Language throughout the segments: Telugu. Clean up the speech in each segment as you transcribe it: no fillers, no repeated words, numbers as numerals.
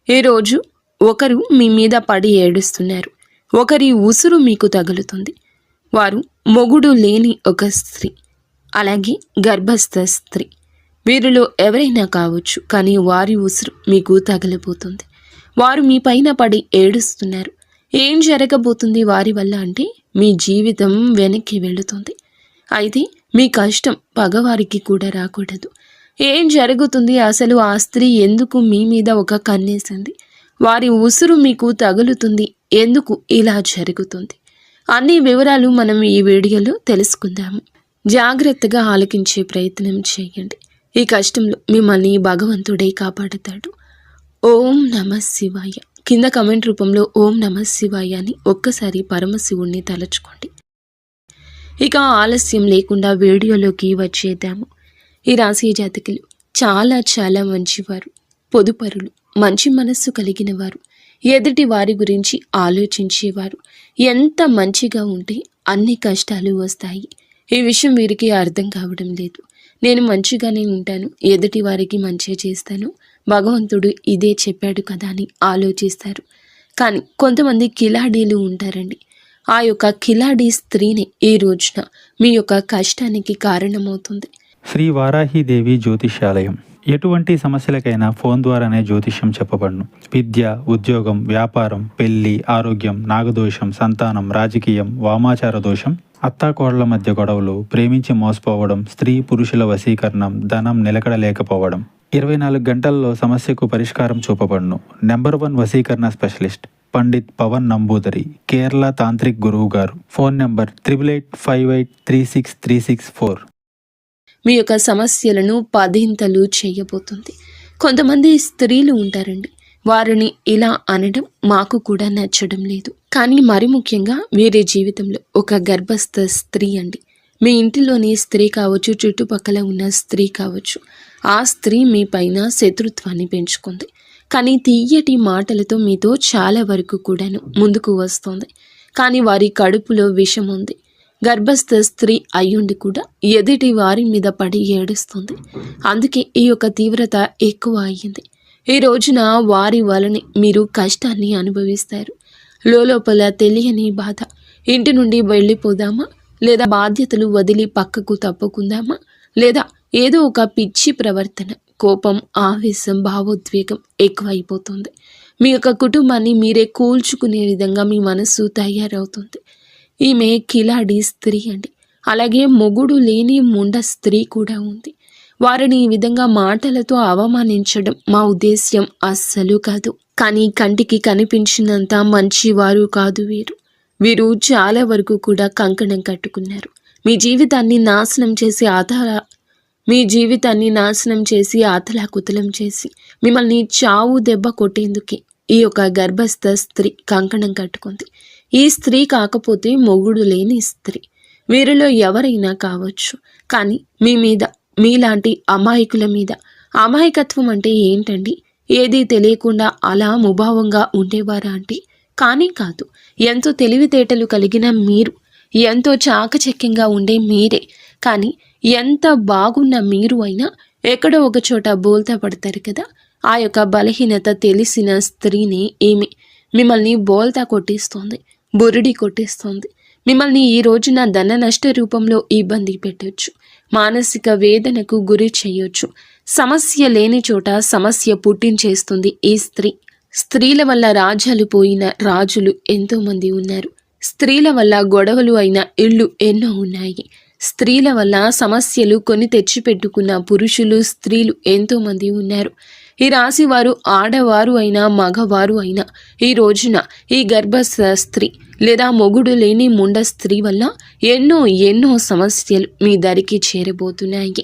ఈరోజు ఒకరు మీ మీద పడి ఏడుస్తున్నారు. ఒకరి ఉసురు మీకు తగులుతుంది. వారు మొగుడు లేని ఒక స్త్రీ, అలాగే గర్భస్థ స్త్రీ. వీరిలో ఎవరైనా కావచ్చు, కానీ వారి ఉసురు మీకు తగలిపోతుంది. వారు మీ పైన పడి ఏడుస్తున్నారు. ఏం జరగబోతుంది వారి వల్ల అంటే మీ జీవితం వెనక్కి వెళుతుంది. అయితే మీ కష్టం పగవారికి కూడా రాకూడదు. ఏం జరుగుతుంది అసలు? ఆ స్త్రీ ఎందుకు మీ మీద ఒక కన్నేసింది? వారి ఉసురు మీకు తగులుతుంది. ఎందుకు ఇలా జరుగుతుంది? అన్ని వివరాలు మనం ఈ వీడియోలో తెలుసుకుందాము. జాగ్రత్తగా ఆలకించే ప్రయత్నం చేయండి. ఈ కష్టంలో మిమ్మల్ని భగవంతుడే కాపాడుతాడు. ఓం నమః శివాయ. కింద కమెంట్ రూపంలో ఓం నమః శివాయ అని ఒక్కసారి పరమశివుణ్ణి తలుచుకోండి. ఇక ఆలస్యం లేకుండా వీడియోలోకి వచ్చేద్దాము. ఈ రాశి జాతకులు చాలా మంచివారు, పొదుపరులు, మంచి మనస్సు కలిగిన వారు, ఎదుటి వారి గురించి ఆలోచించేవారు. ఎంత మంచిగా ఉంటే అన్ని కష్టాలు వస్తాయి. ఈ విషయం వీరికి అర్థం కావడం లేదు. నేను మంచిగానే ఉంటాను, ఎదుటి వారికి మంచి చేస్తాను, భగవంతుడు ఇదే చెప్పాడు కదా అని ఆలోచిస్తారు. కానీ కొంతమంది కిలాడీలు ఉంటారండి. ఆ యొక్క కిలాడీ స్త్రీని ఈ రోజున మీ యొక్క కష్టానికి కారణమవుతుంది. శ్రీ వారాహిదేవి జ్యోతిష్యాలయం. ఎటువంటి సమస్యలకైనా ఫోన్ ద్వారానే జ్యోతిష్యం చెప్పబడును. విద్య, ఉద్యోగం, వ్యాపారం, పెళ్లి, ఆరోగ్యం, నాగదోషం, సంతానం, రాజకీయం, వామాచార దోషం, అత్తాకోడళ్ల మధ్య గొడవలు, ప్రేమించి మోసపోవడం, స్త్రీ పురుషుల వశీకరణం, ధనం నిలకడ లేకపోవడం, 24 గంటల్లో సమస్యకు పరిష్కారం చూపబడును. నెంబర్ 1 వశీకరణ స్పెషలిస్ట్ పండిత్ పవన్ నంబూదరి, కేరళ తాంత్రిక్ గురువు గారు. Phone number 8858363634. మీ యొక్క సమస్యలను పదింతలు చేయబోతుంది. కొంతమంది స్త్రీలు ఉంటారండి, వారిని ఇలా అనడం మాకు కూడా నచ్చడం లేదు. కానీ మరి ముఖ్యంగా వీరి జీవితంలో ఒక గర్భస్థ స్త్రీ అండి. మీ ఇంటిలోని స్త్రీ కావచ్చు, చుట్టుపక్కల ఉన్న స్త్రీ కావచ్చు, ఆ స్త్రీ మీ పైన శత్రుత్వాన్ని పెంచుకుంది. కానీ తీయటి మాటలతో మీతో చాలా వరకు కూడాను ముందుకు వస్తుంది. కానీ వారి కడుపులో విషం ఉంది. గర్భస్థ స్త్రీ అయ్యుండి కూడా ఎదుటి వారి మీద పడి ఏడుస్తుంది. అందుకే ఈ యొక్క తీవ్రత ఎక్కువ అయ్యింది. ఈ రోజున వారి వలనే మీరు కష్టాన్ని అనుభవిస్తారు. లోపల తెలియని బాధ. ఇంటి నుండి వెళ్ళిపోదామా, లేదా బాధ్యతలు వదిలి పక్కకు తప్పుకుందామా, లేదా ఏదో ఒక పిచ్చి ప్రవర్తన, కోపం, ఆవేశం, భావోద్వేగం ఎక్కువైపోతుంది. మీ యొక్క కుటుంబాన్ని మీరే కూల్చుకునే విధంగా మీ మనసు తయారవుతుంది. ఈమె కిలాడి స్త్రీ అండి. అలాగే మొగుడు లేని ముండ స్త్రీ కూడా ఉంది. వారిని ఈ విధంగా మాటలతో అవమానించడం మా ఉద్దేశ్యం అస్సలు కాదు. కానీ కంటికి కనిపించినంత మంచివారు కాదు వీరు. వీరు చాలా వరకు కూడా కంకణం కట్టుకున్నారు. మీ జీవితాన్ని నాశనం చేసి ఆతలాకుతలం చేసి మిమ్మల్ని చావు దెబ్బ కొట్టేందుకే ఈ యొక్క గర్భస్థ స్త్రీ కంకణం కట్టుకుంది. ఈ స్త్రీ కాకపోతే మొగుడు లేని స్త్రీ. వీరిలో ఎవరైనా కావచ్చు. కానీ మీ మీద, మీలాంటి అమాయకుల మీద, అమాయకత్వం అంటే ఏంటండి? ఏదీ తెలియకుండా అలా ముభావంగా ఉండేవారా అంటే కానీ కాదు. ఎంతో తెలివితేటలు కలిగిన మీరు, ఎంతో చాకచక్యంగా ఉండే మీరే, కానీ ఎంత బాగున్న మీరు అయినా ఎక్కడో ఒక చోట బోల్తా పడతారు కదా. ఆ యొక్క బలహీనత తెలిసిన స్త్రీని ఏమి మిమ్మల్ని బోల్తా కొట్టిస్తోంది, బురిడి కొట్టిస్తోంది. మిమ్మల్ని ఈ రోజున ధన నష్ట రూపంలో ఇబ్బంది పెట్టొచ్చు, మానసిక వేదనకు గురి చేయొచ్చు. సమస్య లేని చోట సమస్య పుట్టించేస్తుంది ఈ స్త్రీ. స్త్రీల వల్ల రాజ్యాలు పోయిన రాజులు ఎంతోమంది ఉన్నారు. స్త్రీల వల్ల గొడవలు అయిన ఇళ్ళు ఎన్నో ఉన్నాయి. స్త్రీల వల్ల సమస్యలు కొని తెచ్చిపెట్టుకున్న పురుషులు, స్త్రీలు ఎంతోమంది ఉన్నారు. ఈ రాశి వారు ఆడవారు అయినా మగవారు అయినా ఈ రోజున ఈ గర్భస్థ స్త్రీ లేదా మొగుడు లేని ముండ స్త్రీ వల్ల ఎన్నో సమస్యలు మీ దరికి చేరబోతున్నాయి.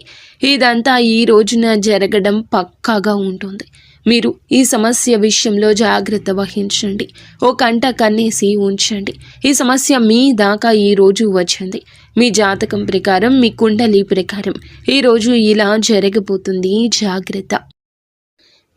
ఇదంతా ఈ రోజున జరగడం పక్కాగా ఉంటుంది. మీరు ఈ సమస్య విషయంలో జాగ్రత్త వహించండి. ఓ కంట కన్నేసి ఉంచండి. ఈ సమస్య మీ దాకా ఈ రోజు వచ్చింది. మీ జాతకం ప్రకారం, మీ కుండలి ప్రకారం ఈరోజు ఇలా జరగబోతుంది. జాగ్రత్త.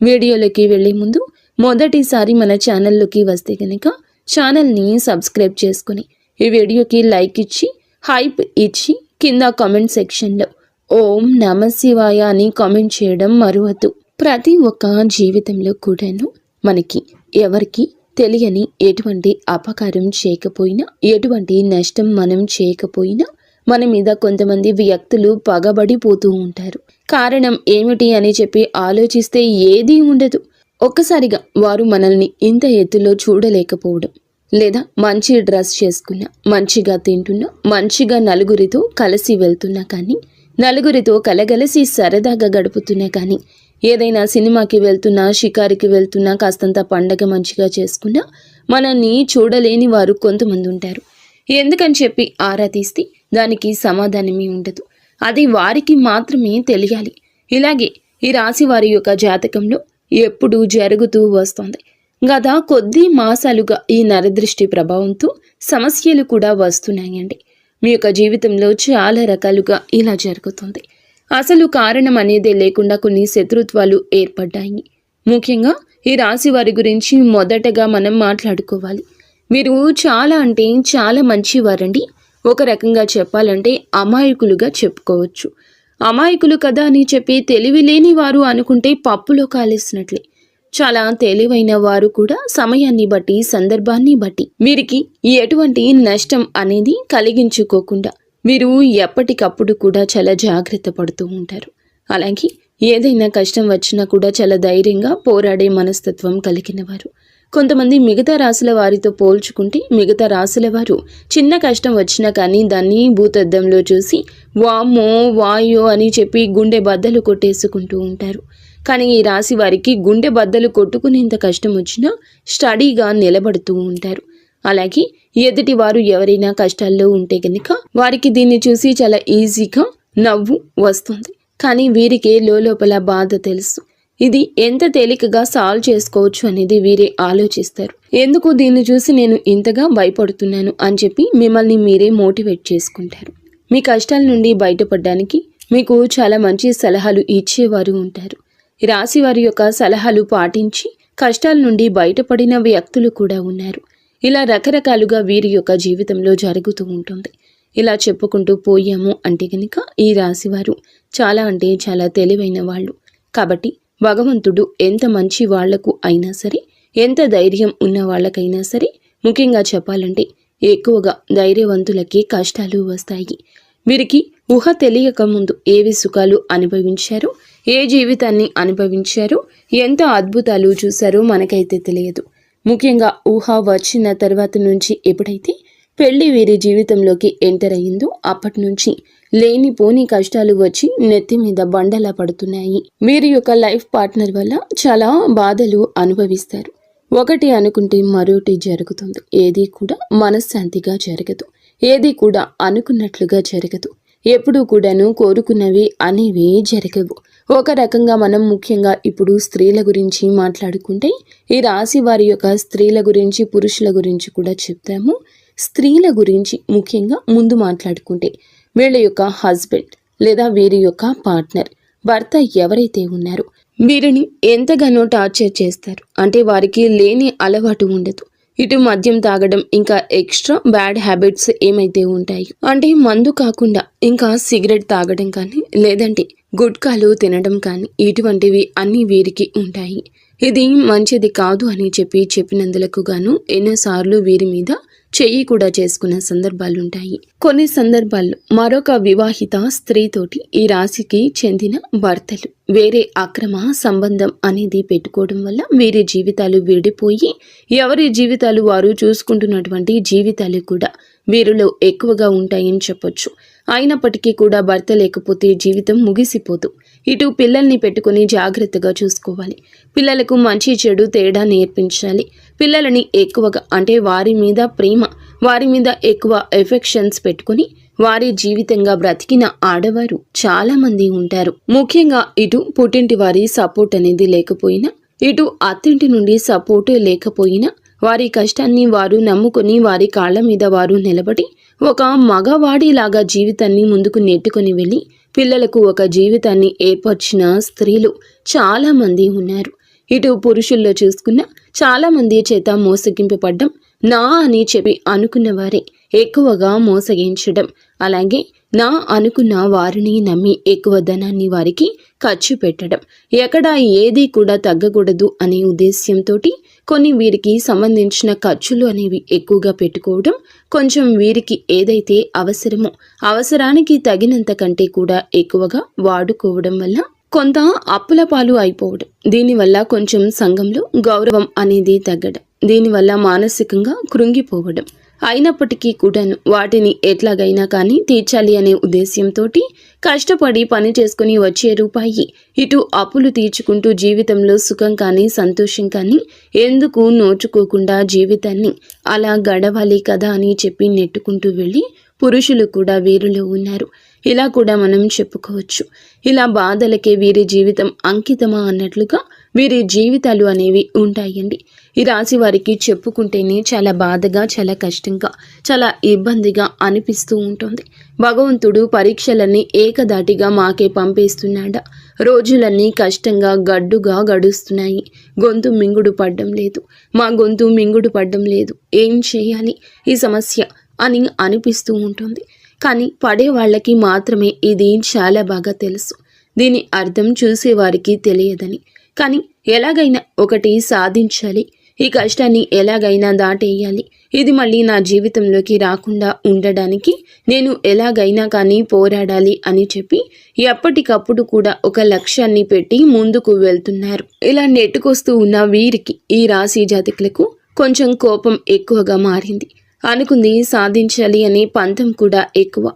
వీడియోలోకి వెళ్ళే ముందు మొదటిసారి మన ఛానల్లోకి వస్తే కనుక ఛానల్ని సబ్స్క్రైబ్ చేసుకుని ఈ వీడియోకి లైక్ ఇచ్చి, హైప్ ఇచ్చి, కింద కామెంట్ సెక్షన్లో ఓం నమః శివాయ అని కామెంట్ చేయడం మరువద్దు. ప్రతి ఒక్క జీవితంలో కూడాను మనకి ఎవరికి తెలియని ఎటువంటి అపకారం చేయకపోయినా, ఎటువంటి నష్టం మనం చేయకపోయినా మన మీద కొంతమంది వ్యక్తులు పగబడిపోతూ ఉంటారు. కారణం ఏమిటి అని చెప్పి ఆలోచిస్తే ఏదీ ఉండదు. ఒక్కసారిగా వారు మనల్ని ఇంత ఎత్తులో చూడలేకపోవడం, లేదా మంచి డ్రెస్ చేసుకున్నా, మంచిగా తింటున్నా, మంచిగా నలుగురితో కలిసి వెళ్తున్నా కానీ, నలుగురితో కలగలిసి సరదాగా గడుపుతున్నా కానీ, ఏదైనా సినిమాకి వెళ్తున్నా, షికారికి వెళ్తున్నా, కాస్తంత పండగ మంచిగా చేసుకున్నా మనల్ని చూడలేని వారు కొంతమంది ఉంటారు. ఎందుకని చెప్పి ఆరా తీస్తే దానికి సమాధానమే ఉండదు. అది వారికి మాత్రమే తెలియాలి. ఇలాగే ఈ రాశి వారి యొక్క జాతకంలో ఎప్పుడూ జరుగుతూ వస్తుంది. గత కొద్ది మాసాలుగా ఈ నరదృష్టి ప్రభావంతో సమస్యలు కూడా వస్తున్నాయండి. మీ యొక్క జీవితంలో చాలా రకాలుగా ఇలా జరుగుతుంది. అసలు కారణం అనేదే లేకుండా కొన్ని శత్రుత్వాలు ఏర్పడ్డాయి. ముఖ్యంగా ఈ రాశి వారి గురించి మొదటగా మనం మాట్లాడుకోవాలి. మీరు చాలా అంటే చాలా మంచివారండి. ఒక రకంగా చెప్పాలంటే అమాయకులుగా చెప్పుకోవచ్చు. అమాయకులు కదా అని చెప్పి తెలివి లేని వారు అనుకుంటే పప్పులో కాలేసినట్లే. చాలా తెలివైన వారు కూడా సమయాన్ని బట్టి, సందర్భాన్ని బట్టి వీరికి ఎటువంటి నష్టం అనేది కలిగించుకోకుండా మీరు ఎప్పటికప్పుడు కూడా చాలా జాగ్రత్త పడుతూ ఉంటారు. అలాగే ఏదైనా కష్టం వచ్చినా కూడా చాలా ధైర్యంగా పోరాడే మనస్తత్వం కలిగిన వారు. కొంతమంది మిగతా రాశుల వారితో పోల్చుకుంటే మిగతా రాశుల వారు చిన్న కష్టం వచ్చినా కానీ దాన్ని భూతద్దంలో చూసి వామ్మో వాయో అని చెప్పి గుండె బద్దలు కొట్టేసుకుంటూ ఉంటారు. కానీ ఈ రాశి వారికి గుండె బద్దలు కొట్టుకునేంత కష్టం వచ్చినా స్టడీగా నిలబడుతూ ఉంటారు. అలాగే ఎదుటి వారు ఎవరైనా కష్టాల్లో ఉంటే కనుక వారికి దీన్ని చూసి చాలా ఈజీగా నవ్వు వస్తుంది. కానీ వీరికే లోపల బాధ తెలుసు. ఇది ఎంత తేలికగా సాల్వ్ చేసుకోవచ్చు అనేది వీరే ఆలోచిస్తారు. ఎందుకు దీన్ని చూసి నేను ఇంతగా భయపడుతున్నాను అని చెప్పి మిమ్మల్ని మీరే మోటివేట్ చేసుకుంటారు. మీ కష్టాల నుండి బయటపడడానికి మీకు చాలా మంచి సలహాలు ఇచ్చేవారు ఉంటారు. ఈ రాశి వారి యొక్క సలహాలు పాటించి కష్టాల నుండి బయటపడిన వ్యక్తులు కూడా ఉన్నారు. ఇలా రకరకాలుగా వీరి యొక్క జీవితంలో జరుగుతూ ఉంటుంది. ఇలా చెప్పుకుంటూ పోయాము అంటే కనుక ఈ రాశివారు చాలా అంటే చాలా తెలివైన వాళ్ళు. కాబట్టి భగవంతుడు ఎంత మంచి వాళ్లకు అయినా సరే, ఎంత ధైర్యం ఉన్న వాళ్ళకైనా సరే, ముఖ్యంగా చెప్పాలంటే ఎక్కువగా ధైర్యవంతులకి కష్టాలు వస్తాయి. వీరికి ఊహ తెలియక ముందు ఏవి సుఖాలు అనుభవించారో, ఏ జీవితాన్ని అనుభవించారో, ఎంత అద్భుతాలు చూశారో మనకైతే తెలియదు. ముఖ్యంగా ఊహ వచ్చిన తర్వాత నుంచి ఎప్పుడైతే పెళ్లి వీరి జీవితంలోకి ఎంటర్ అయ్యిందో అప్పటి నుంచి లేనిపోని కష్టాలు వచ్చి నెత్తి మీద బండలా పడుతున్నాయి. వీరి యొక్క లైఫ్ పార్ట్నర్ వల్ల చాలా బాధలు అనుభవిస్తారు. ఒకటి అనుకుంటే మరొకటి జరుగుతుంది. ఏది కూడా మనశ్శాంతిగా జరగదు. ఏది కూడా అనుకున్నట్లుగా జరగదు. ఎప్పుడూ కూడాను కోరుకున్నవి అనేవి జరగవు. ఒక రకంగా మనం ముఖ్యంగా ఇప్పుడు స్త్రీల గురించి మాట్లాడుకుంటే ఈ రాశి వారి యొక్క స్త్రీల గురించి, పురుషుల గురించి కూడా చెప్తాము. స్త్రీల గురించి ముఖ్యంగా ముందు మాట్లాడుకుంటే వీళ్ళ యొక్క హస్బెండ్ లేదా వీరి యొక్క పార్ట్నర్, భర్త ఎవరైతే ఉన్నారో వీరిని ఎంతగానో టార్చర్ చేస్తారు. అంటే వారికి లేని అలవాటు ఉండదు. ఇటు మద్యం తాగడం, ఇంకా ఎక్స్ట్రా బ్యాడ్ హ్యాబిట్స్ ఏమైతే ఉంటాయో, అంటే మందు కాకుండా ఇంకా సిగరెట్ తాగడం కానీ, లేదంటే గుట్కాలు తినడం కానీ, ఇటువంటివి అన్నీ వీరికి ఉంటాయి. ఇది మంచిది కాదు అని చెప్పినందులకు గాను ఎన్నోసార్లు వీరి మీద చెయ్యి కూడా చేసుకున్న సందర్భాలుంటాయి. కొన్ని సందర్భాల్లో మరొక వివాహిత స్త్రీతోటి ఈ రాశికి చెందిన భర్తలు వేరే అక్రమ సంబంధం అనేది పెట్టుకోవడం వల్ల వీరి జీవితాలు విడిపోయి ఎవరి జీవితాలు వారు చూసుకుంటున్నటువంటి జీవితాలు కూడా వీరిలో ఎక్కువగా ఉంటాయని చెప్పొచ్చు. అయినప్పటికీ కూడా భర్త లేకపోతే జీవితం ముగిసిపోదు. ఇటు పిల్లల్ని పెట్టుకుని జాగ్రత్తగా చూసుకోవాలి. పిల్లలకు మంచి చెడు తేడా నేర్పించాలి. పిల్లలని ఎక్కువగా అంటే వారి మీద ప్రేమ, వారి మీద ఎక్కువ ఎఫెక్షన్స్ పెట్టుకుని వారి జీవితంగా బ్రతికిన ఆడవారు చాలా మంది ఉంటారు. ముఖ్యంగా ఇటు పుట్టింటి వారి సపోర్ట్ అనేది లేకపోయినా, ఇటు అత్తింటి నుండి సపోర్ట్ లేకపోయినా వారి కష్టాన్ని వారు నమ్ముకొని వారి కాళ్ళ మీద వారు నిలబడి ఒక మగవాడిలాగా జీవితాన్ని ముందుకు నెట్టుకొని వెళ్ళి పిల్లలకు ఒక జీవితాన్ని ఏర్పరిచిన స్త్రీలు చాలా మంది ఉన్నారు. ఇటు పురుషుల్లో చూసుకున్న చాలా మంది చేత మోసగింపబడ్డం, నా అని చెప్పి అనుకున్న వారే ఎక్కువగా మోసగించడం, అలాగే నా అనుకున్న వారిని నమ్మి ఎక్కువ ధనాన్ని వారికి ఖర్చు పెట్టడం, ఎక్కడ ఏది కూడా తగ్గకూడదు అనే ఉద్దేశ్యంతో కొన్ని వీరికి సంబంధించిన ఖర్చులు అనేవి ఎక్కువగా పెట్టుకోవడం, కొంచెం వీరికి ఏదైతే అవసరమో అవసరానికి తగినంత కంటే కూడా ఎక్కువగా వాడుకోవడం వల్ల కొంత అప్పుల పాలు అయిపోవడం, దీనివల్ల కొంచెం సంఘంలో గౌరవం అనేది తగ్గడం, దీనివల్ల మానసికంగా కృంగిపోవడం, అయినప్పటికీ కూడాను వాటిని ఎట్లాగైనా కానీ తీర్చాలి అనే ఉద్దేశ్యంతో కష్టపడి పని చేసుకుని వచ్చే రూపాయి ఇటు అప్పులు తీర్చుకుంటూ జీవితంలో సుఖం కానీ సంతోషం కానీ ఎందుకు నోచుకోకుండా జీవితాన్ని అలా గడవాలి కదా అని చెప్పి నెట్టుకుంటూ వెళ్ళి పురుషులు కూడా వీరిలో ఉన్నారు. ఇలా కూడా మనం చెప్పుకోవచ్చు. ఇలా బాధలకే వీరి జీవితం అంకితమా అన్నట్లుగా వీరి జీవితాలు అనేవి ఉంటాయండి. ఈ రాశి వారికి చెప్పుకుంటేనే చాలా బాధగా, చాలా కష్టంగా, చాలా ఇబ్బందిగా అనిపిస్తూ ఉంటుంది. భగవంతుడు పరీక్షలన్నీ ఏకదాటిగా మాకే పంపేస్తున్నాడా? రోజులన్నీ కష్టంగా గడ్డుగా గడుస్తున్నాయి. గొంతు మింగుడు పడ్డం లేదు, మా గొంతు మింగుడు పడ్డం లేదు, ఏం చేయాలి ఈ సమస్య అని అనిపిస్తూ ఉంటుంది. కానీ పడే వాళ్ళకి మాత్రమే ఇది చాలా బాగా తెలుసు. దీని అర్థం చూసేవారికి తెలియదని. కానీ ఎలాగైనా ఒకటి సాధించాలి, ఈ కష్టాన్ని ఎలాగైనా దాటేయాలి, ఇది మళ్ళీ నా జీవితంలోకి రాకుండా ఉండడానికి నేను ఎలాగైనా కానీ పోరాడాలి అని చెప్పి ఎప్పటికప్పుడు కూడా ఒక లక్ష్యాన్ని పెట్టి ముందుకు వెళ్తున్నారు. ఇలా నెట్టుకొస్తూ ఉన్న వీరికి, ఈ రాశి జాతకులకు కొంచెం కోపం ఎక్కువగా మారింది. అనుకుంది సాధించాలి అనే పంతం కూడా ఎక్కువ.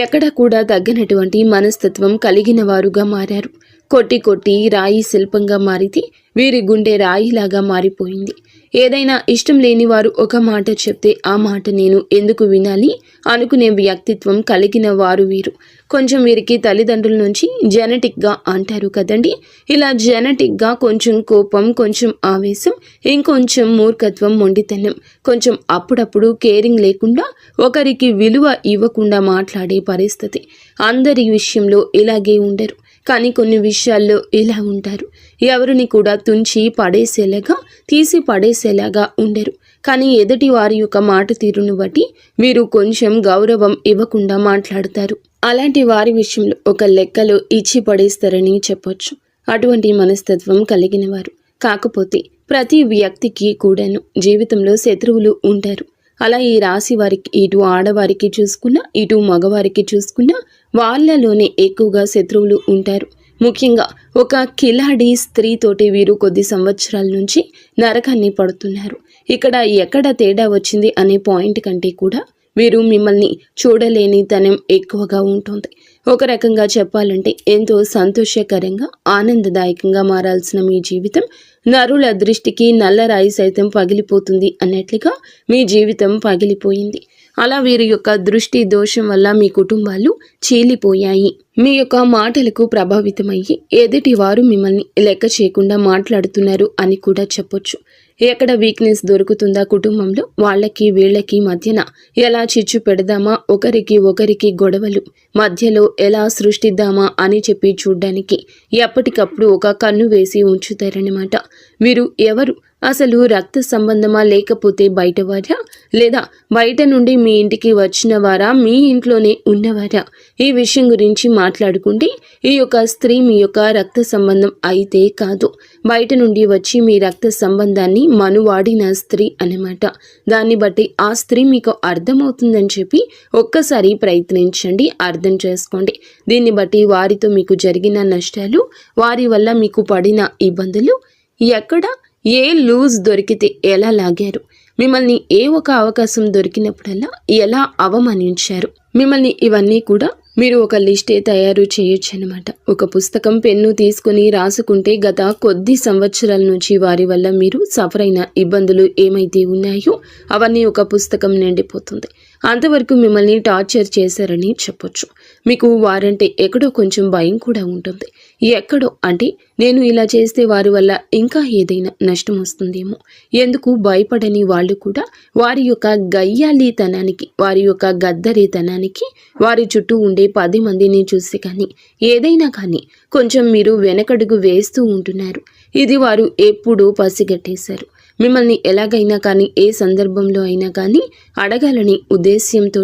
ఎక్కడ కూడా తగ్గనటువంటి మనస్తత్వం కలిగిన వారుగా మారారు. కొట్టి కొట్టి రాయి శిల్పంగా మారితే వీరి గుండె రాయిలాగా మారిపోయింది. ఏదైనా ఇష్టం లేని వారు ఒక మాట చెప్తే ఆ మాట నేను ఎందుకు వినాలి అనుకునే వ్యక్తిత్వం కలిగిన వారు వీరు. కొంచెం వీరికి తల్లిదండ్రుల నుంచి జెనెటిక్గా అంటారు కదండి, ఇలా జెనెటిక్గా కొంచెం కోపం, కొంచెం ఆవేశం, ఇంకొంచెం మూర్ఖత్వం, మొండితనం, కొంచెం అప్పుడప్పుడు కేరింగ్ లేకుండా ఒకరికి విలువ ఇవ్వకుండా మాట్లాడే పరిస్థితి. అందరి విషయంలో ఇలాగే ఉండరు, కానీ కొన్ని విషయాల్లో ఇలా ఉంటారు. ఎవరిని కూడా తుంచి పడేసేలాగా, తీసి పడేసేలాగా ఉండరు. కానీ ఎదుటి వారి యొక్క మాట తీరును బట్టి వీరు కొంచెం గౌరవం ఇవ్వకుండా మాట్లాడతారు. అలాంటి వారి విషయంలో ఒక లెక్కలో ఇచ్చి పడేస్తారని చెప్పొచ్చు. అటువంటి మనస్తత్వం కలిగిన వారు. కాకపోతే ప్రతి వ్యక్తికి కూడాను జీవితంలో శత్రువులు ఉంటారు. అలా ఈ రాశి వారికి, ఇటు ఆడవారికి చూసుకున్నా ఇటు మగవారికి చూసుకున్నా వాళ్ళలోనే ఎక్కువగా శత్రువులు ఉంటారు. ముఖ్యంగా ఒక కిలాడి స్త్రీతోటి వీరు కొద్ది సంవత్సరాల నుంచి నరకాన్ని పడుతున్నారు. ఇక్కడ ఎక్కడ తేడా వచ్చింది అనే పాయింట్ కంటే కూడా వీరు మిమ్మల్ని చూడలేని తనం ఎక్కువగా ఉంటుంది. ఒక రకంగా చెప్పాలంటే ఎంతో సంతోషకరంగా, ఆనందదాయకంగా మారాల్సిన మీ జీవితం నరుల దృష్టికి నల్లరాయి సైతం పగిలిపోతుంది అన్నట్లుగా మీ జీవితం పగిలిపోయింది. అలా వీరి యొక్క దృష్టి దోషం వల్ల మీ కుటుంబాలు చీలిపోయాయి. మీ యొక్క మాటలకు ప్రభావితమయ్యి ఎదుటి వారు మిమ్మల్ని లెక్క చేయకుండా మాట్లాడుతున్నారు అని కూడా చెప్పొచ్చు. ఎక్కడ వీక్నెస్ దొరుకుతుందా కుటుంబంలో, వాళ్ళకి వీళ్ళకి మధ్యన ఎలా చిచ్చు పెడదామా, ఒకరికి గొడవలు మధ్యలో ఎలా సృష్టిద్దామా అని చెప్పి చూడ్డానికి ఎప్పటికప్పుడు ఒక కన్ను వేసి ఉంచుతారన్నమాట. వీరు ఎవరు? అసలు రక్త సంబంధమా, లేకపోతే బయటవారా, లేదా బయట నుండి మీ ఇంటికి వచ్చిన వారా, మీ ఇంట్లోనే ఉన్నవారా? ఈ విషయం గురించి మాట్లాడుకుంటే ఈ యొక్క స్త్రీ మీ యొక్క రక్త సంబంధం అయితే కాదు, బయట నుండి వచ్చి మీ రక్త సంబంధాన్ని మనువాడిన స్త్రీ అన్నమాట. దాన్ని బట్టి ఆ స్త్రీ మీకు అర్థమవుతుందని చెప్పి ఒక్కసారి ప్రయత్నించండి, అర్థం చేసుకోండి. దీన్ని బట్టి వారితో మీకు జరిగిన నష్టాలు, వారి వల్ల మీకు పడిన ఇబ్బందులు, ఎక్కడ ఏ లూజ్ దొరికితే ఎలా లాగారు, మిమ్మల్ని ఏ ఒక అవకాశం దొరికినప్పుడల్లా ఎలా అవమానించారు, మిమ్మల్ని ఇవన్నీ కూడా మీరు ఒక లిస్టే తయారు చేయొచ్చు అనమాట. ఒక పుస్తకం, పెన్ను తీసుకుని రాసుకుంటే గత కొద్ది సంవత్సరాల నుంచి వారి వల్ల మీరు సఫర్ అయిన ఇబ్బందులు ఏమైతే ఉన్నాయో అవన్నీ ఒక పుస్తకం నిండిపోతుంది. అంతవరకు మిమ్మల్ని టార్చర్ చేశారని చెప్పొచ్చు. మీకు వారంటే ఎక్కడో కొంచెం భయం కూడా ఉంటుంది. ఎక్కడో అంటే నేను ఇలా చేస్తే వారి వల్ల ఇంకా ఏదైనా నష్టం వస్తుందేమో, ఎందుకు భయపడని వాళ్ళు కూడా వారి యొక్క గయ్యాలీతనానికి, వారి యొక్క గద్దరితనానికి వారి చుట్టూ ఉండే 10 మందిని చూసి కానీ ఏదైనా కానీ కొంచెం మీరు వెనకడుగు వేస్తూ ఉంటున్నారు. ఇది వారు ఎప్పుడూ పసిగట్టేశారు. మిమ్మల్ని ఎలాగైనా కానీ ఏ సందర్భంలో అయినా కానీ అడగాలని ఉద్దేశ్యంతో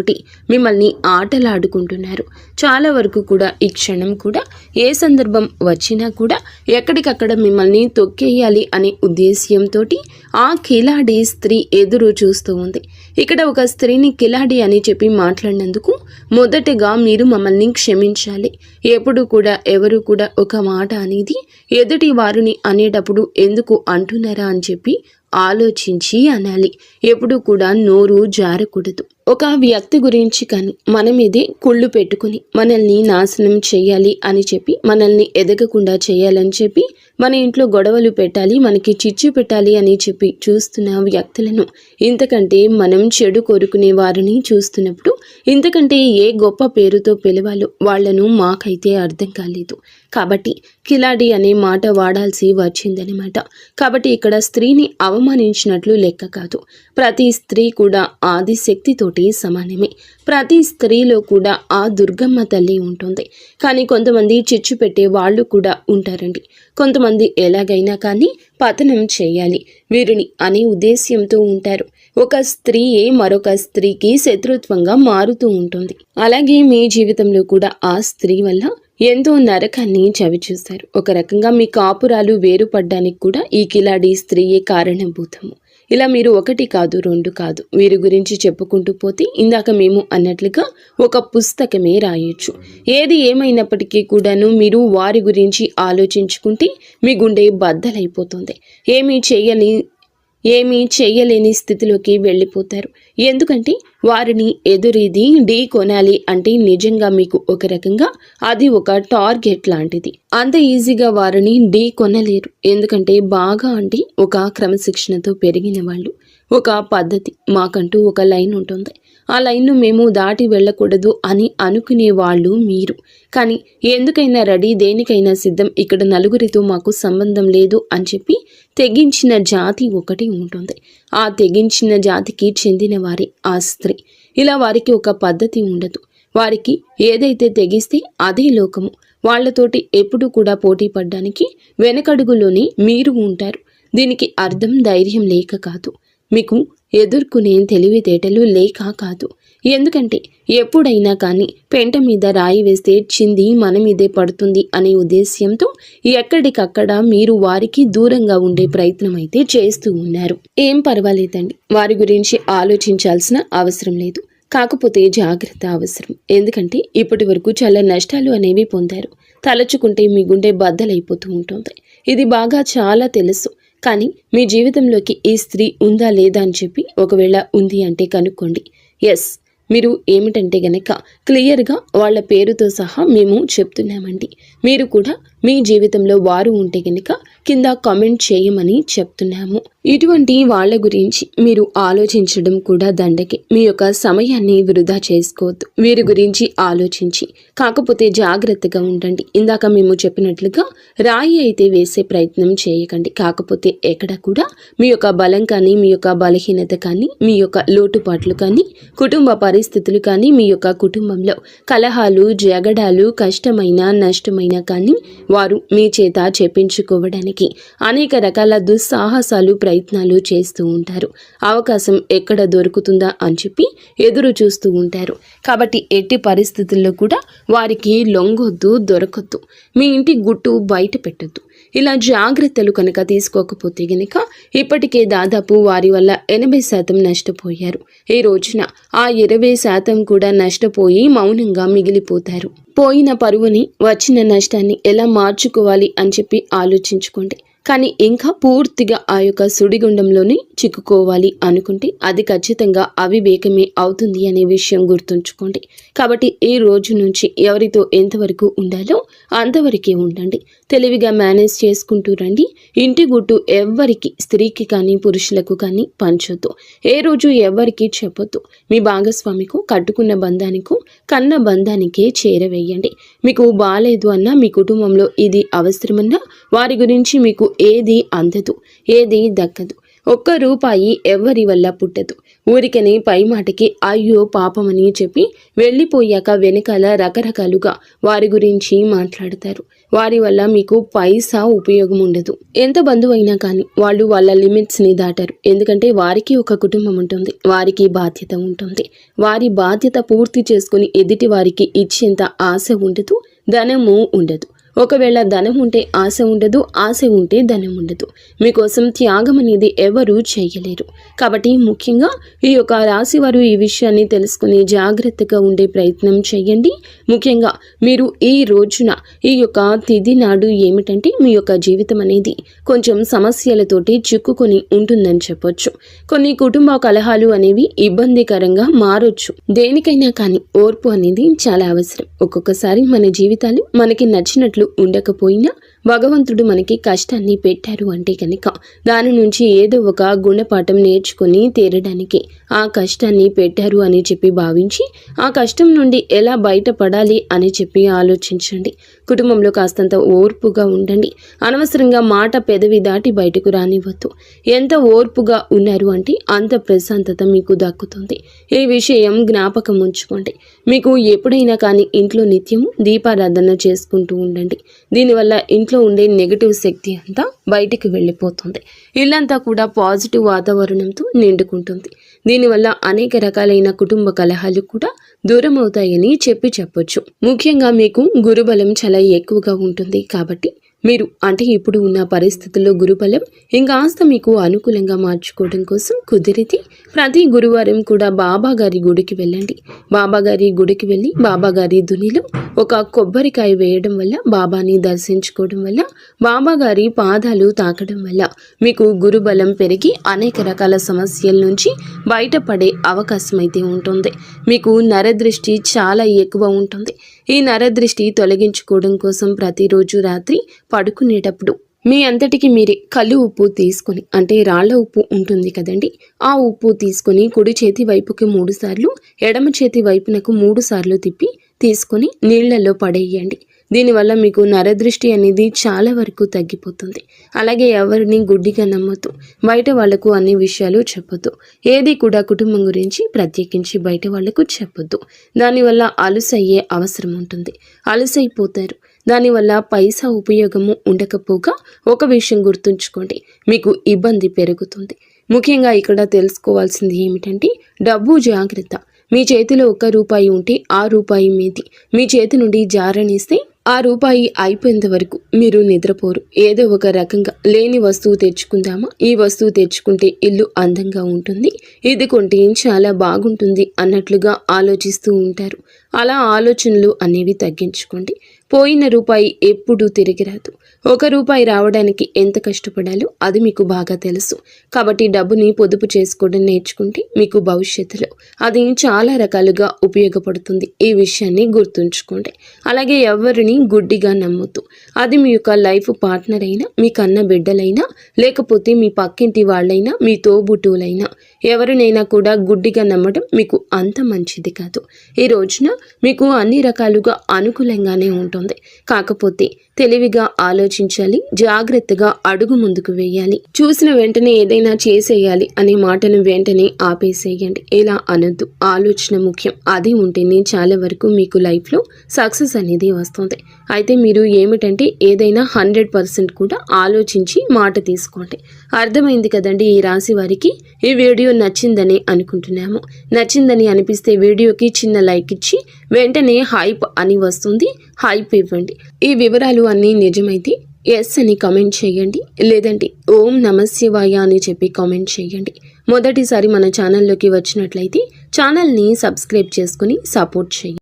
మిమ్మల్ని ఆటలాడుకుంటున్నారు. చాలా వరకు కూడా ఈ క్షణం కూడా ఏ సందర్భం వచ్చినా కూడా ఎక్కడికక్కడ మిమ్మల్ని తొక్కేయాలి అనే ఉద్దేశ్యంతో ఆ కిలాడి స్త్రీ ఎదురు చూస్తూ ఉంది. ఇక్కడ ఒక స్త్రీని కిలాడి అని చెప్పి మాట్లాడినందుకు మొదటగా మీరు మమ్మల్ని క్షమించాలి. ఎప్పుడు కూడా ఎవరు కూడా ఒక మాట అనేది ఎదుటి వారిని అనేటప్పుడు ఎందుకు అంటున్నారా అని చెప్పి ఆలోచించి అనాలి. ఎప్పుడు కూడా నోరు జారకూడదు. ఒక వ్యక్తి గురించి కానీ మన మీదే కుళ్ళు పెట్టుకుని మనల్ని నాశనం చేయాలి అని చెప్పి, మనల్ని ఎదగకుండా చేయాలని చెప్పి, మన ఇంట్లో గొడవలు పెట్టాలి, మనకి చిచ్చు పెట్టాలి అని చెప్పి చూస్తున్న వ్యక్తులను, ఇంతకంటే మనం చెడు కోరుకునే వారిని చూస్తున్నప్పుడు ఇంతకంటే ఏ గొప్ప పేరుతో పిలవాలో వాళ్లను మాకైతే అర్థం కాలేదు. కాబట్టి కిలాడి అనే మాట వాడాల్సి వచ్చిందనమాట. కాబట్టి ఇక్కడ స్త్రీని అవమానించినట్లు లెక్క కాదు. ప్రతి స్త్రీ కూడా ఆదిశక్తితోటి సమానమే. ప్రతి స్త్రీలో కూడా ఆ దుర్గమ్మ తల్లి ఉంటుంది. కానీ కొంతమంది చిచ్చు పెట్టే వాళ్ళు కూడా ఉంటారండి. కొంతమంది ఎలాగైనా కానీ పతనం చేయాలి వీరిని అనే ఉద్దేశ్యంతో ఉంటారు. ఒక స్త్రీయే మరొక స్త్రీకి శత్రుత్వంగా మారుతూ ఉంటుంది. అలాగే మీ జీవితంలో కూడా ఆ స్త్రీ వల్ల ఎంతో నరకాన్ని చవిచూస్తారు. ఒక రకంగా మీ కాపురాలు వేరుపడ్డానికి కూడా ఈ కిలాడి స్త్రీయే కారణభూతము. ఇలా మీరు ఒకటి కాదు, రెండు కాదు, వీరి గురించి చెప్పుకుంటూ పోతే ఇందాక మేము అన్నట్లుగా ఒక పుస్తకమే రాయొచ్చు. ఏది ఏమైనప్పటికీ కూడాను మీరు వారి గురించి ఆలోచించుకుంటే మీ గుండె బద్దలైపోతుంది. ఏమీ చేయలేని స్థితిలోకి వెళ్ళిపోతారు. ఎందుకంటే వారిని ఎదురీది ఢీ కొనాలి అంటే నిజంగా మీకు ఒక రకంగా అది ఒక టార్గెట్ లాంటిది. అంత ఈజీగా వారిని ఢీ కొనలేరు. ఎందుకంటే బాగా అంటే ఒక క్రమశిక్షణతో పెరిగిన వాళ్ళు, ఒక పద్ధతి, మాకంటూ ఒక లైన్ ఉంటుంది. ఆ లైన్ను మేము దాటి వెళ్ళకూడదు అని అనుకునే వాళ్ళు మీరు. కానీ ఎందుకైనా రెడీ, దేనికైనా సిద్ధం, ఇక్కడ నలుగురితో మాకు సంబంధం లేదు అని చెప్పి తెగించిన జాతి ఒకటి ఉంటుంది. ఆ తెగించిన జాతికి చెందిన వారి ఆ స్త్రీ. ఇలా వారికి ఒక పద్ధతి ఉండదు. వారికి ఏదైతే తెగిస్తే అదే లోకము. వాళ్లతోటి ఎప్పుడు కూడా పోటీ పడ్డానికి వెనకడుగులోనే మీరు ఉంటారు. దీనికి అర్థం ధైర్యం లేక కాదు, మీకు ఎదుర్కొనే తెలివితేటలు లేక కాదు. ఎందుకంటే ఎప్పుడైనా కానీ పెంట మీద రాయి వేస్తే చింది మన మీదే పడుతుంది అనే ఉద్దేశ్యంతో ఎక్కడికక్కడ మీరు వారికి దూరంగా ఉండే ప్రయత్నం అయితే చేస్తూ ఉన్నారు. ఏం పర్వాలేదండి, వారి గురించి ఆలోచించాల్సిన అవసరం లేదు. కాకపోతే జాగ్రత్త అవసరం. ఎందుకంటే ఇప్పటి వరకు చాలా నష్టాలు అనేవి పొందారు. తలచుకుంటే మీ గుండె బద్దలైపోతూ ఉంటుంది. ఇది బాగా చాలా తెలుసు. కానీ మీ జీవితంలోకి ఈ స్త్రీ ఉందా లేదా అని చెప్పి ఒకవేళ ఉంది అంటే కనుక్కోండి. ఎస్, మీరు ఏమిటంటే గనక క్లియర్గా వాళ్ళ పేరుతో సహా మేము చెప్తున్నామండి. మీరు కూడా మీ జీవితంలో వారు ఉంటే గనక కింద కామెంట్ చేయమని చెప్తున్నాము. ఇటువంటి వాళ్ళ గురించి మీరు ఆలోచించడం కూడా దండకే. మీ యొక్క సమయాన్ని వృధా చేసుకోవద్దు వీరి గురించి ఆలోచించి. కాకపోతే జాగ్రత్తగా ఉండండి. ఇందాక మేము చెప్పినట్లుగా రాయి అయితే వేసే ప్రయత్నం చేయకండి. కాకపోతే ఎక్కడ కూడా మీ యొక్క బలం కానీ, మీ యొక్క బలహీనత కానీ, మీ యొక్క లోటుపాట్లు కానీ, కుటుంబ పరిస్థితులు కానీ, మీ యొక్క కుటుంబంలో కలహాలు, జగడాలు, కష్టమైన నష్టమైన కానీ వారు మీ చేత చెప్పించుకోవడానికి అనేక రకాల దుస్సాహసాలు, ప్రయత్నాలు చేస్తూ ఉంటారు. అవకాశం ఎక్కడ దొరుకుతుందా అని చెప్పి ఎదురు చూస్తూ ఉంటారు. కాబట్టి ఎట్టి పరిస్థితుల్లో కూడా వారికి లొంగొద్దు, దొరకొద్దు. మీ ఇంటి గుట్టు బయట పెట్టద్దు. ఇలా జాగ్రత్తలు కనుక తీసుకోకపోతే గనక ఇప్పటికే దాదాపు వారి వల్ల 80% నష్టపోయారు. ఈ రోజున ఆ 20% కూడా నష్టపోయి మౌనంగా మిగిలిపోతారు. పోయిన పరువుని, వచ్చిన నష్టాన్ని ఎలా మార్చుకోవాలి అని చెప్పి ఆలోచించుకోండి. కానీ ఇంకా పూర్తిగా ఆ యొక్క సుడిగుండంలోనే చిక్కుకోవాలి అనుకుంటే అది ఖచ్చితంగా అవివేకమే అవుతుంది అనే విషయం గుర్తుంచుకోండి. కాబట్టి ఈ రోజు నుంచి ఎవరితో ఎంతవరకు ఉండాలో అంతవరకే ఉండండి. తెలివిగా మేనేజ్ చేసుకుంటూ రండి. ఇంటి గుట్టు ఎవ్వరికి, స్త్రీకి కానీ పురుషులకు కానీ పంచొద్దు. ఏ రోజు ఎవ్వరికి చెప్పొద్దు. మీ భాగస్వామికు, కట్టుకున్న బంధానికో, కన్న బంధానికే చేరవేయండి. మీకు బాలేదు అన్నా, మీ కుటుంబంలో ఇది అవసరమన్నా వారి గురించి మీకు ఏది అందదు, ఏది దక్కదు. ఒక్క రూపాయి ఎవ్వరి వల్ల పుట్టదు. ఊరికనే పై మాటకి అయ్యో పాపమని చెప్పి వెళ్ళిపోయాక వెనకాల రకరకాలుగా వారి గురించి మాట్లాడతారు. వారి వల్ల మీకు పైసా ఉపయోగం ఉండదు. ఎంత బంధువు అయినా కానీ వాళ్ళు వాళ్ళ లిమిట్స్ని దాటారు. ఎందుకంటే వారికి ఒక కుటుంబం ఉంటుంది, వారికి బాధ్యత ఉంటుంది. వారి బాధ్యత పూర్తి చేసుకుని ఎదుటి వారికి ఇచ్చేంత ఆశ ఉండదు, ధనము ఉండదు. ఒకవేళ ధనం ఉంటే ఆశ ఉండదు, ఆశ ఉంటే ధనం ఉండదు. మీకోసం త్యాగం అనేది ఎవరూ చేయలేరు. కాబట్టి ముఖ్యంగా ఈ యొక్క రాశి వారు ఈ విషయాన్ని తెలుసుకుని జాగ్రత్తగా ఉండే ప్రయత్నం చేయండి. ముఖ్యంగా మీరు ఈ రోజున ఈ యొక్క తిథి నాడు ఏమిటంటే మీ యొక్క జీవితం అనేది కొంచెం సమస్యలతోటి చిక్కుకొని ఉంటుందని చెప్పొచ్చు. కొన్ని కుటుంబ కలహాలు అనేవి ఇబ్బందికరంగా మారొచ్చు. దేనికైనా కానీ ఓర్పు అనేది చాలా అవసరం. ఒక్కొక్కసారి మన జీవితాలు మనకి నచ్చినట్లు ఉండకపోయినా భగవంతుడు మనకి కష్టాన్ని పెట్టారు అంటే కనుక దాని నుంచి ఏదో ఒక గుణపాఠం నేర్చుకుని తీరడానికి ఆ కష్టాన్ని పెట్టారు అని చెప్పి భావించి ఆ కష్టం నుండి ఎలా బయటపడాలి అని చెప్పి ఆలోచించండి. కుటుంబంలో కాస్తంత ఓర్పుగా ఉండండి. అనవసరంగా మాట పెదవి దాటి బయటకు రానివ్వద్దు. ఎంత ఓర్పుగా ఉన్నారు అంటే అంత ప్రశాంతత మీకు దక్కుతుంది. ఈ విషయం జ్ఞాపకం ఉంచుకోండి. మీకు ఎప్పుడైనా కానీ ఇంట్లో నిత్యము దీపారాధన చేసుకుంటూ ఉండండి. దీనివల్ల ఇంట్లో ఉండే నెగటివ్ శక్తి అంతా బయటికి వెళ్ళిపోతుంది. ఇల్లంతా కూడా పాజిటివ్ వాతావరణంతో నిండుకుంటుంది. దీనివల్ల అనేక రకాలైన కుటుంబ కలహాలు కూడా దూరం అవుతాయని చెప్పొచ్చు. ముఖ్యంగా మీకు గురుబలం చాలా ఎక్కువగా ఉంటుంది. కాబట్టి మీరు అంటే ఇప్పుడు ఉన్న పరిస్థితుల్లో గురుబలం ఇంకాస్త మీకు అనుకూలంగా మార్చుకోవడం కోసం కుదిరితే ప్రతి గురువారం కూడా బాబా గారి గుడికి వెళ్ళండి. బాబా గారి గుడికి వెళ్ళి బాబా గారి దునిలో ఒక కొబ్బరికాయ వేయడం వల్ల, బాబాని దర్శించుకోవడం వల్ల, బాబా గారి పాదాలు తాకడం వల్ల మీకు గురుబలం పెరిగి అనేక రకాల సమస్యల నుంచి బయటపడే అవకాశం అయితే ఉంటుంది. మీకు నరదృష్టి చాలా ఎక్కువ ఉంటుంది. ఈ నరదృష్టి తొలగించుకోవడం కోసం ప్రతిరోజు రాత్రి పడుకునేటప్పుడు మీ అంతటికి మీరే కళ్ళు ఉప్పు తీసుకొని, అంటే రాళ్ల ఉప్పు ఉంటుంది కదండి, ఆ ఉప్పు తీసుకొని కుడి చేతి వైపుకి 3 సార్లు, ఎడమ చేతి వైపునకు 3 సార్లు తిప్పి తీసుకొని నీళ్లలో పడేయండి. దీనివల్ల మీకు నరదృష్టి అనేది చాలా వరకు తగ్గిపోతుంది. అలాగే ఎవరిని గుడ్డిగా నమ్మొద్దు. బయట వాళ్లకు అన్ని విషయాలు చెప్పొద్దు. ఏది కూడా కుటుంబం గురించి ప్రత్యేకించి బయట వాళ్లకు చెప్పొద్దు. దానివల్ల అలుసయ్యే అవసరం ఉంటుంది. అలుసైపోతారు. దానివల్ల పైసా ఉపయోగము ఉండకపోగా ఒక విషయం గుర్తుంచుకోండి, మీకు ఇబ్బంది పెరుగుతుంది. ముఖ్యంగా ఇక్కడ తెలుసుకోవాల్సింది ఏమిటంటే డబ్బు జాగ్రత్త. మీ చేతిలో 1 రూపాయి ఉంటే ఆ రూపాయి మీది. మీ చేతి నుండి జారనిస్తే ఆ రూపాయి అయిపోయేంత వరకు మీరు నిద్రపోరు. ఏదో ఒక రకంగా లేని వస్తువు తెచ్చుకుందామా, ఈ వస్తువు తెచ్చుకుంటే ఇల్లు అందంగా ఉంటుంది, ఇది కొంటే చాలా బాగుంటుంది అన్నట్లుగా ఆలోచిస్తూ ఉంటారు. అలా ఆలోచనలు అనేవి తగ్గించుకోండి. పోయిన రూపాయి ఎప్పుడూ తిరిగి రాదు. 1 రూపాయి రావడానికి ఎంత కష్టపడాలో అది మీకు బాగా తెలుసు. కాబట్టి డబ్బుని పొదుపు చేసుకోవడం నేర్చుకుంటే మీకు భవిష్యత్తులో అది చాలా రకాలుగా ఉపయోగపడుతుంది. ఈ విషయాన్ని గుర్తుంచుకోండి. అలాగే ఎవరిని గుడ్డిగా నమ్మొద్దు. అది మీ యొక్క లైఫ్ పార్ట్నర్ అయినా, మీ కన్న బిడ్డలైనా, లేకపోతే మీ పక్కింటి వాళ్ళైనా, మీ తోబుట్టువులైనా, ఎవరినైనా కూడా గుడ్డిగా నమ్మడం మీకు అంత మంచిది కాదు. ఈ రోజున మీకు అన్ని రకాలుగా అనుకూలంగానే ఉంటుంది. కాకపోతే తెలివిగా ఆలోచించాలి, జాగ్రత్తగా అడుగు ముందుకు వేయాలి. చూసిన వెంటనే ఏదైనా చేసేయాలి అనే మాటను వెంటనే ఆపేసేయండి. ఇలా అనొద్దు. ఆలోచన ముఖ్యం. అది ఉంటేనే చాలా వరకు మీకు లైఫ్లో సక్సెస్ అనేది వస్తుంది. అయితే మీరు ఏమిటంటే ఏదైనా 100% కూడా ఆలోచించి మాట తీసుకోండి. అర్థమైంది కదండి ఈ రాశి వారికి. ఈ వీడియో నచ్చిందని అనుకుంటున్నాము. నచ్చిందని అనిపిస్తే వీడియోకి చిన్న లైక్ ఇచ్చి వెంటనే హైప్ అని వస్తుంది, హైప్ ఇవ్వండి. ఈ వివరాలు అన్నీ నిజమైతే ఎస్ అని కామెంట్ చేయండి, లేదంటే ఓం నమశివాయ అని చెప్పి కామెంట్ చేయండి. మొదటిసారి మన ఛానల్లోకి వచ్చినట్లయితే ఛానల్ని సబ్స్క్రైబ్ చేసుకుని సపోర్ట్ చేయండి.